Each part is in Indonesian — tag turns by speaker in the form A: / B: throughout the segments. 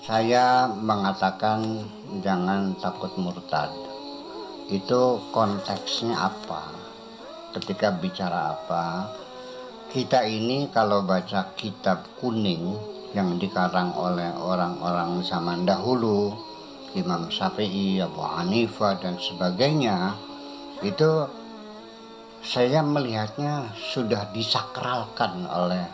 A: Saya mengatakan jangan takut murtad. Itu konteksnya apa? Ketika bicara apa? Kita ini kalau baca kitab kuning yang dikarang oleh orang-orang zaman dahulu, Imam Syafi'i, Abu Hanifah dan sebagainya, itu saya melihatnya sudah disakralkan oleh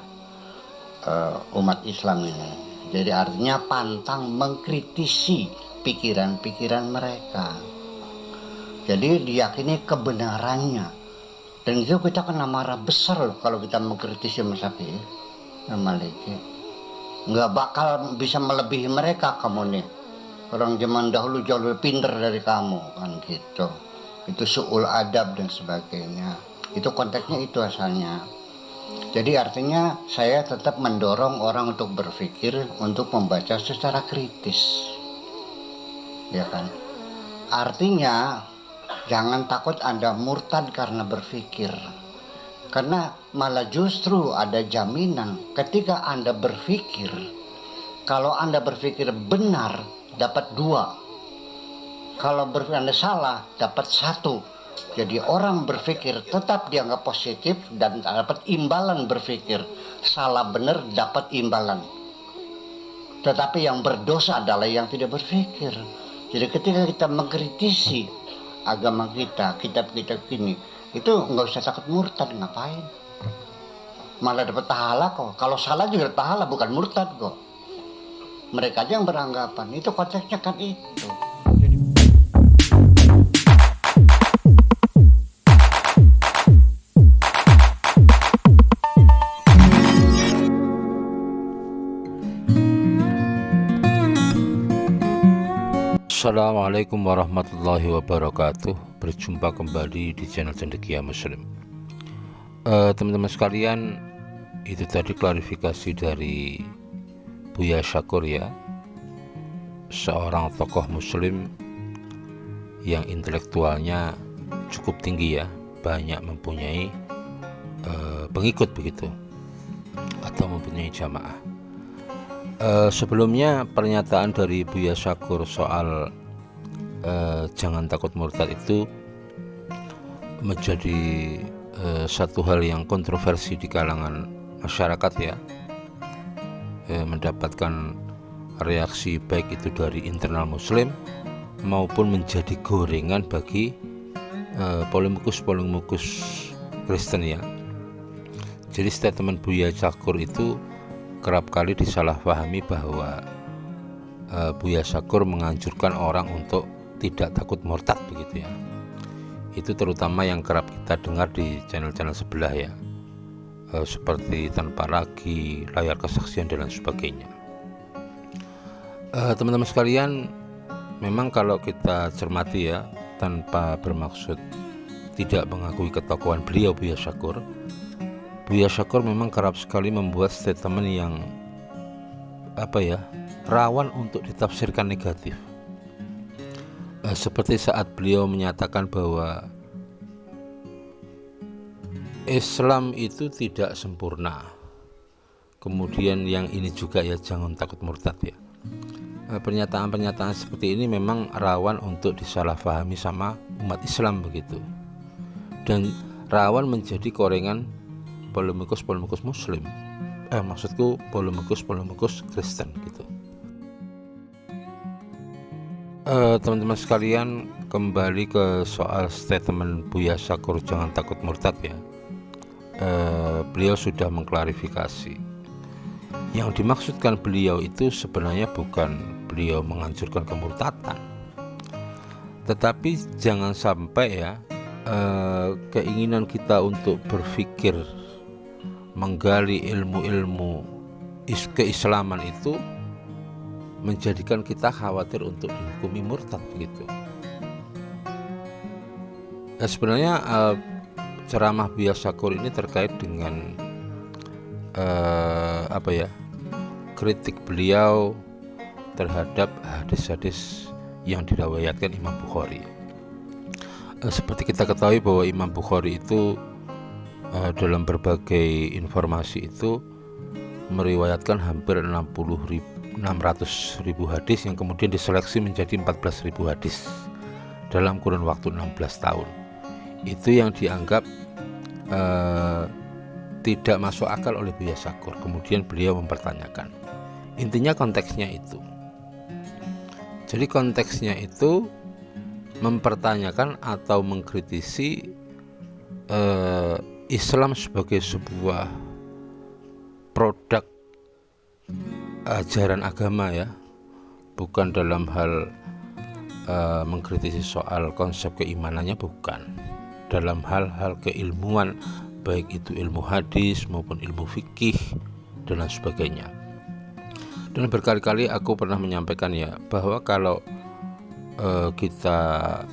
A: umat Islam ini. Jadi artinya pantang mengkritisi pikiran-pikiran mereka. Jadi diyakini kebenarannya. Dan itu kita kena marah besar loh kalau kita mengkritisi Mas Syafi'i, Maliki. Nggak bakal bisa melebihi mereka kamu nih. Orang zaman dahulu jauh lebih pintar dari kamu kan gitu. Itu su'ul adab dan sebagainya. Itu konteksnya itu asalnya. Jadi artinya saya tetap mendorong orang untuk berpikir, untuk membaca secara kritis, ya kan. Artinya jangan takut Anda murtad karena berpikir, karena malah justru ada jaminan ketika Anda berpikir, kalau Anda berpikir benar dapat 2, kalau berpikir Anda salah dapat 1. Jadi orang berpikir tetap dianggap positif dan dapat imbalan berpikir. Salah benar dapat imbalan. Tetapi yang berdosa adalah yang tidak berpikir. Jadi ketika kita mengkritisi agama kita, kitab-kitab ini, itu nggak usah takut murtad, ngapain? Malah dapat pahala kok. Kalau salah juga pahala, bukan murtad kok. Mereka aja yang beranggapan. Itu konteksnya kan itu.
B: Assalamualaikum warahmatullahi wabarakatuh. Berjumpa kembali di channel Cendekia Muslim. Teman-teman sekalian, itu tadi klarifikasi dari Buya Syakur ya, seorang tokoh muslim yang intelektualnya cukup tinggi ya, banyak mempunyai pengikut begitu, atau mempunyai jamaah. Sebelumnya pernyataan dari Buya Syakur soal jangan takut murtad itu menjadi satu hal yang kontroversi di kalangan masyarakat ya, mendapatkan reaksi baik itu dari internal muslim maupun menjadi gorengan bagi polemikus Kristen ya. Jadi statement Buya Syakur itu kerap kali disalahpahami bahwa Buya Syakur menganjurkan orang untuk tidak takut murtad begitu ya. Itu terutama yang kerap kita dengar di channel-channel sebelah ya, seperti Tanpa Lagi, Layar Kesaksian dan lain sebagainya. Teman-teman sekalian, memang kalau kita cermati ya, tanpa bermaksud tidak mengakui ketokohan beliau Buya Syakur memang kerap sekali membuat statement yang rawan untuk ditafsirkan negatif. Seperti saat beliau menyatakan bahwa Islam itu tidak sempurna. Kemudian yang ini juga ya, jangan takut murtad ya. Pernyataan-pernyataan seperti ini memang rawan untuk disalahpahami sama umat Islam begitu. Dan rawan menjadi korengan polemikus muslim, maksudku polemikus Kristen gitu. Teman-teman sekalian, kembali ke soal statement Buya Syakur jangan takut murtad ya. Beliau sudah mengklarifikasi, yang dimaksudkan beliau itu sebenarnya bukan beliau menganjurkan kemurtadan, tetapi jangan sampai ya keinginan kita untuk berpikir menggali ilmu-ilmu keislaman itu menjadikan kita khawatir untuk dihukumi murtad begitu. Sebenarnya ceramah Buya Syakur ini terkait dengan kritik beliau terhadap hadis-hadis yang diriwayatkan Imam Bukhari. Seperti kita ketahui bahwa Imam Bukhari itu dalam berbagai informasi itu meriwayatkan hampir 60 600.000 hadis yang kemudian diseleksi menjadi 14.000 hadis dalam kurun waktu 16 tahun. Itu yang dianggap tidak masuk akal oleh Buya Sakur. Kemudian beliau mempertanyakan. Intinya konteksnya itu. Jadi konteksnya itu mempertanyakan atau mengkritisi Islam sebagai sebuah produk ajaran agama ya, bukan dalam hal mengkritisi soal konsep keimanannya, bukan, dalam hal-hal keilmuan, baik itu ilmu hadis maupun ilmu fikih dan lain sebagainya. Dan berkali-kali aku pernah menyampaikan ya, bahwa kalau kita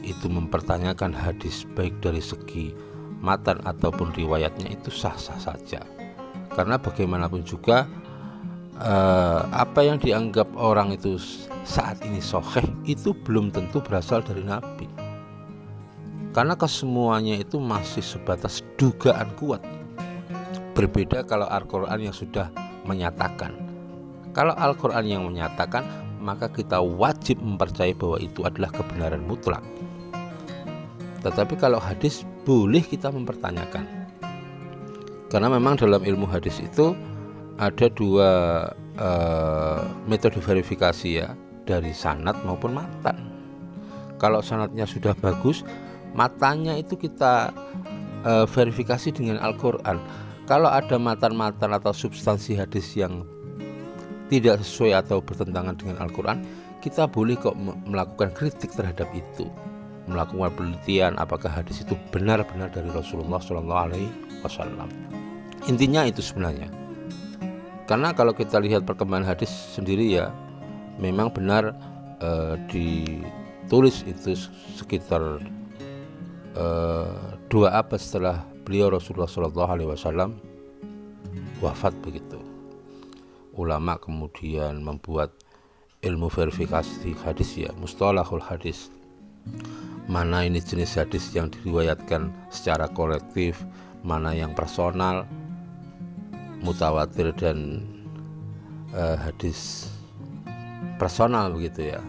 B: itu mempertanyakan hadis baik dari segi matan ataupun riwayatnya, itu sah-sah saja, karena bagaimanapun juga apa yang dianggap orang itu saat ini sahih itu belum tentu berasal dari Nabi, karena kesemuanya itu masih sebatas dugaan kuat. Berbeda kalau Al-Quran yang sudah menyatakan. Kalau Al-Quran yang menyatakan, maka kita wajib mempercayai bahwa itu adalah kebenaran mutlak. Tetapi kalau hadis boleh kita mempertanyakan, karena memang dalam ilmu hadis itu ada dua metode verifikasi ya, dari sanad maupun matan. Kalau sanadnya sudah bagus, matanya itu kita verifikasi dengan Al-Quran. Kalau ada matan-matan atau substansi hadis yang tidak sesuai atau bertentangan dengan Al-Quran, kita boleh kok melakukan kritik terhadap itu, melakukan penelitian apakah hadis itu benar-benar dari Rasulullah SAW. Intinya itu sebenarnya. Karena kalau kita lihat perkembangan hadis sendiri ya, memang benar ditulis itu sekitar 2 abad setelah beliau Rasulullah SAW wafat begitu. Ulama kemudian membuat ilmu verifikasi hadis ya, mustalahul hadis. Mana ini jenis hadis yang diriwayatkan secara kolektif, mana yang personal, mutawatir dan hadis personal begitu ya,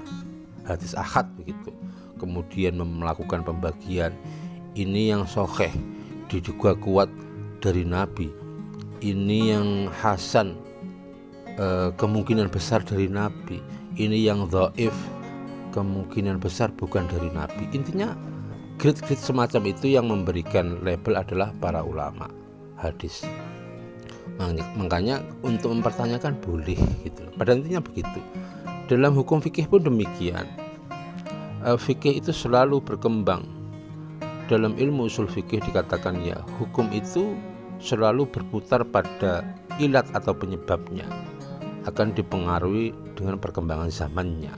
B: hadis ahad begitu. Kemudian melakukan pembagian, ini yang sahih diduga kuat dari Nabi, ini yang hasan kemungkinan besar dari Nabi, ini yang dhaif kemungkinan besar bukan dari Nabi. Intinya grade-grade semacam itu yang memberikan label adalah para ulama hadis. Makanya untuk mempertanyakan boleh gitu. Pada intinya begitu. Dalam hukum fikih pun demikian. Fikih itu selalu berkembang. Dalam ilmu usul fikih dikatakan ya, hukum itu selalu berputar pada ilat atau penyebabnya, akan dipengaruhi dengan perkembangan zamannya.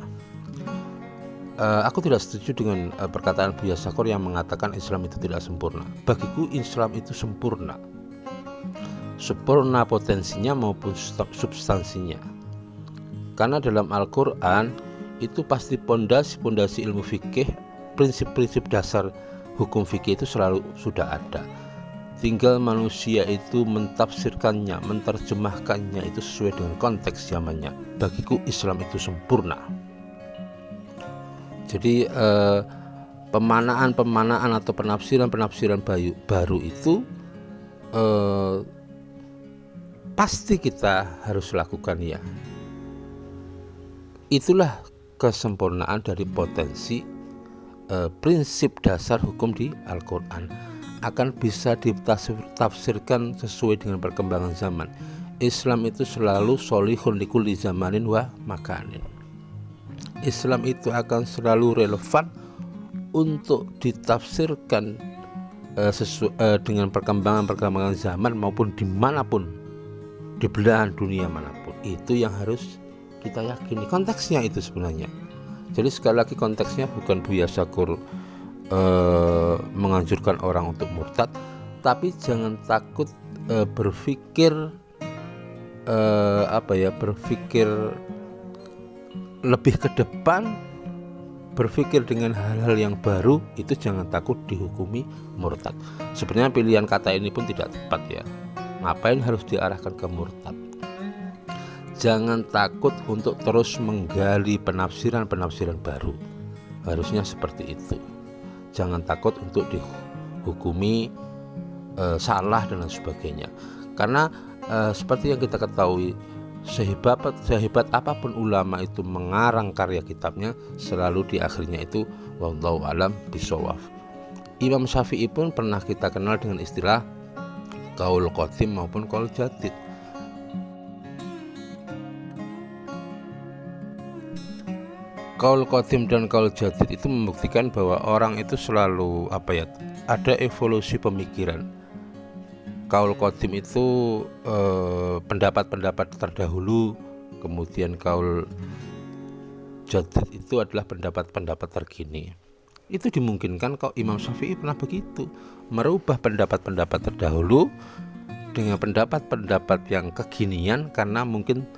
B: Aku tidak setuju dengan perkataan Buya Sakur yang mengatakan Islam itu tidak sempurna. Bagiku Islam itu sempurna potensinya maupun substansinya. Karena dalam Al-Quran itu pasti pondasi ilmu fikih, prinsip-prinsip dasar hukum fikih itu selalu sudah ada. Tinggal manusia itu mentafsirkannya, menerjemahkannya itu sesuai dengan konteks zamannya. Bagiku Islam itu sempurna. Jadi pemanaan atau penafsiran baru itu pasti kita harus lakukan ya. Itulah kesempurnaan dari potensi prinsip dasar hukum di Al-Quran. Akan bisa ditafsirkan sesuai dengan perkembangan zaman. Islam itu selalu sholihun likulli zamanin wa makanin. Islam itu akan selalu relevan untuk ditafsirkan dengan perkembangan zaman maupun dimanapun, di belahan dunia manapun. Itu yang harus kita yakini. Konteksnya itu sebenarnya. Jadi sekali lagi konteksnya bukan Buya Sakur menganjurkan orang untuk murtad, tapi jangan takut berpikir berpikir lebih ke depan, berpikir dengan hal-hal yang baru. Itu jangan takut dihukumi murtad. Sebenarnya pilihan kata ini pun tidak tepat ya. Ngapain harus diarahkan ke murtad? jangan takut untuk terus menggali penafsiran-penafsiran baru. Harusnya seperti itu. Jangan takut untuk dihukumi salah dan lain sebagainya. Karena seperti yang kita ketahui, sehebat apapun ulama itu mengarang karya kitabnya, selalu di akhirnya itu wallahu alam bisawab. Imam Syafi'i pun pernah kita kenal dengan istilah qaul qadim maupun qaul jadid. Qaul qadim dan qaul jadid itu membuktikan bahwa orang itu selalu ada evolusi pemikiran. Qaul qadim itu pendapat-pendapat terdahulu, kemudian qaul jadid itu adalah pendapat-pendapat terkini. Itu dimungkinkan kok Imam Syafi'i pernah begitu, merubah pendapat-pendapat terdahulu dengan pendapat-pendapat yang kekinian karena mungkin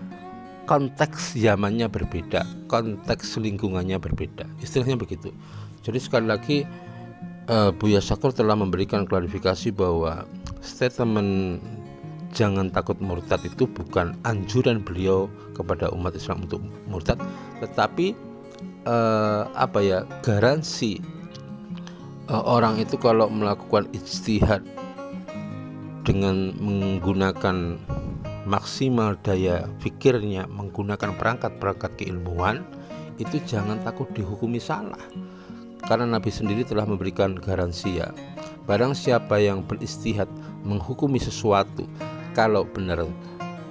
B: konteks zamannya berbeda, konteks lingkungannya berbeda, istilahnya begitu. Jadi sekali lagi Buya Syakur telah memberikan klarifikasi bahwa statement jangan takut murtad itu bukan anjuran beliau kepada umat Islam untuk murtad, tetapi garansi orang itu kalau melakukan ijtihad dengan menggunakan maksimal daya pikirnya, menggunakan perangkat-perangkat keilmuan, itu jangan takut dihukumi salah. Karena Nabi sendiri telah memberikan garansi, ya, barang siapa yang beristihad menghukumi sesuatu, kalau benar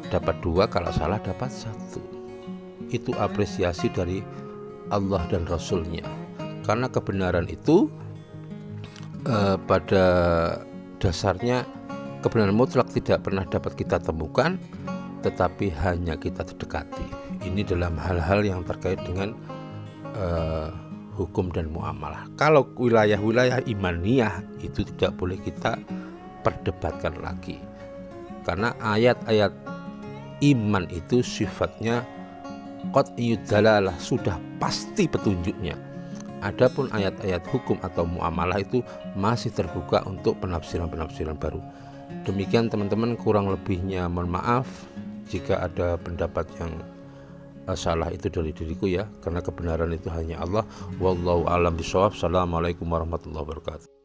B: dapat 2, kalau salah dapat 1. Itu apresiasi dari Allah dan Rasulnya. Karena kebenaran itu pada dasarnya kebenaran mutlak tidak pernah dapat kita temukan, tetapi hanya kita dekati. Ini dalam hal-hal yang terkait dengan hukum dan muamalah. Kalau wilayah-wilayah imaniyah itu tidak boleh kita perdebatkan lagi, karena ayat-ayat iman itu sifatnya qat'iyud dalalah, sudah pasti petunjuknya. Adapun ayat-ayat hukum atau muamalah itu masih terbuka untuk penafsiran-penafsiran baru. Demikian teman-teman, kurang lebihnya mohon maaf jika ada pendapat yang salah itu dari diriku, ya, karena kebenaran itu hanya Allah. Wallahu a'lam bishawab. Assalamualaikum warahmatullahi wabarakatuh.